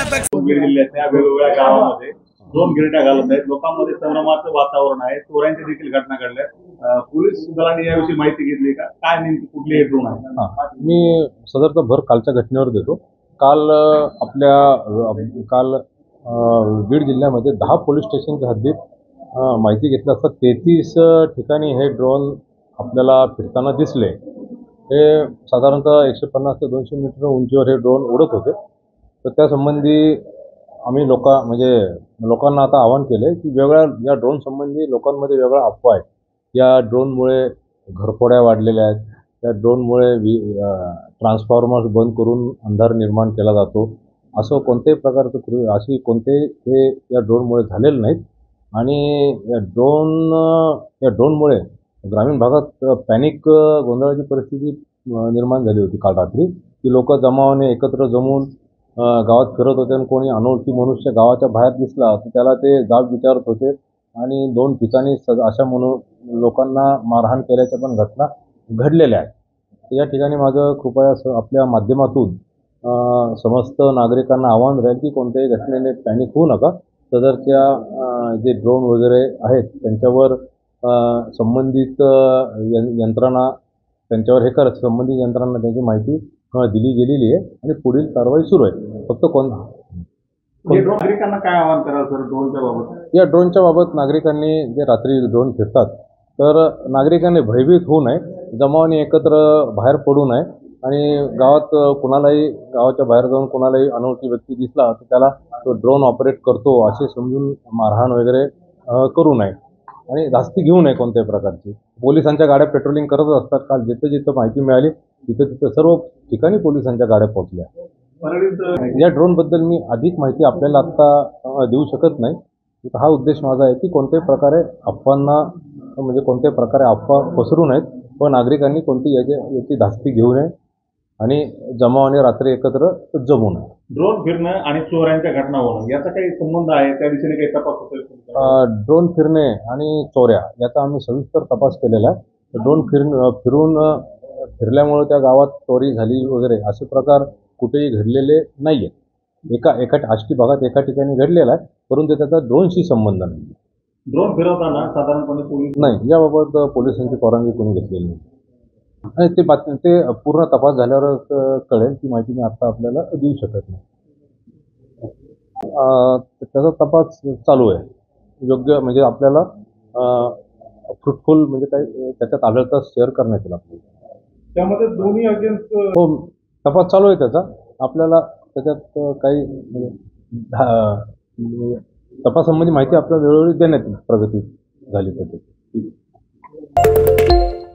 बीड जिल्ह्यातल्या वेगवेगळ्या गावांमध्ये ड्रोन गिरट्या घालत आहेत. लोकांमध्ये संभ्रमाचं वातावरण आहे. चोऱ्यांच्या देखील घटना घडल्या. पोलीस दलाने याविषयी माहिती घेतली का? काय नेमकी कुठली ड्रोन आहे? मी सदरचा भर कालच्या घटनेवर देतो. काल बीड जिल्ह्यामध्ये 10 पोलीस स्टेशनच्या हद्दीत माहिती घेतली असता 33 ठिकाणी हे ड्रोन आपल्याला फिरताना दिसले. हे साधारणतः 150 ते 200 मीटर उंचीवर हे ड्रोन उडत होते. तर त्यासंबंधी आम्ही लोकांना आता आवाहन केलं आहे की या ड्रोन संबंधी लोकांमध्ये वेगळा अफवा आहे. या ड्रोनमुळे घरफोड्या वाढलेल्या आहेत. त्या ड्रोनमुळे ट्रान्सफॉर्मर्स बंद करून अंधार निर्माण केला जातो. असं कोणत्याही प्रकारचं हे या ड्रोनमुळे झालेलं नाहीत. आणि या ड्रोनमुळे ग्रामीण भागात पॅनिक गोंधळाची परिस्थिती निर्माण झाली होती काल रात्री. की लोक जमावाने एकत्र जमून गावात फिरत होते आणि कोणी अनोळखी मनुष्य गावाच्या बाहेर दिसला तर त्याला ते जाब विचारत होते आणि 2 ठिकाणी अशा म्हणून लोकांना मारहाण केल्याच्या पण घटना घडलेल्या आहेत. या ठिकाणी माझं कृपया आपल्या माध्यमातून समस्त नागरिकांना आवाहन राहील की कोणत्याही घटनेने पॅनिक होऊ नका. सदरच्या जे ड्रोन वगैरे आहेत त्यांच्यावर संबंधित यंत्रणा संबंधित यंत्रणांना त्यांची माहिती दिली गेलेली आहे आणि पुढील कारवाई सुरू आहे. फक्त नागरिकांना काय आवाहन कराल सर ड्रोनच्या बाबत? या ड्रोनच्या बाबत नागरिकांनी जे रात्री ड्रोन फिरतात तर नागरिकांनी भयभीत होऊ नये. जमावाने एकत्र बाहेर पडू नये आणि गावाच्या बाहेर जाऊन कोणालाही अनोळखी व्यक्ती दिसला तर त्याला तो ड्रोन ऑपरेट करतो असे समजून मारहाण वगैरे करू नये आणि धास्ती घेऊ नये कोणत्याही प्रकारची. पोलिसांच्या गाड्या पेट्रोलिंग करत असतात. काल जिथं माहिती मिळाली तिथं सर्व ठिकाणी पोलिसांच्या गाड्या पोहोचल्या. या ड्रोनबद्दल मी अधिक माहिती आपल्याला आत्ता देऊ शकत नाही. हा उद्देश माझा आहे की कोणत्याही प्रकारे अफवा पसरू नयेत व नागरिकांनी याची धास्ती घेऊ नये आणि जमावाने रात्री एकत्र जमू नये. ड्रोन फिरणं आणि चोऱ्यांच्या घटना होणं याचा काही संबंध आहे? त्या दिशेने काही तपास होतोय? ड्रोन फिरणे आणि चोऱ्या याचा आम्ही सविस्तर तपास केलेला आहे. ड्रोन फिरल्यामुळे त्या गावात चोरी झाली वगैरे असे प्रकार कुठेही घडलेले नाही आहेत. आष्टी भागात एका ठिकाणी घडलेला आहे परंतु त्याचा ड्रोनशी संबंध नाही. ड्रोन फिरवताना साधारणपणे पोलीस नाही याबाबत पोलिसांची परवानगी कोणी घेतलेली नाही आणि ते पूर्ण तपास झाल्यावर कळेल. ती माहिती मी आता आपल्याला देऊ शकत नाही. त्याचा तपास चालू आहे. योग्य म्हणजे आपल्याला फ्रुटफुल म्हणजे काही त्याच्यात आढळता शेअर करण्यात येईल आपल्याला. त्यामध्ये दोन्ही अगेन्स्ट हो तपास चालू आहे त्याचा. आपल्याला त्याच्यात काही तपासासंबंधी माहिती आपल्याला वेळोवेळी देण्यात येईल प्रगती झाली तर.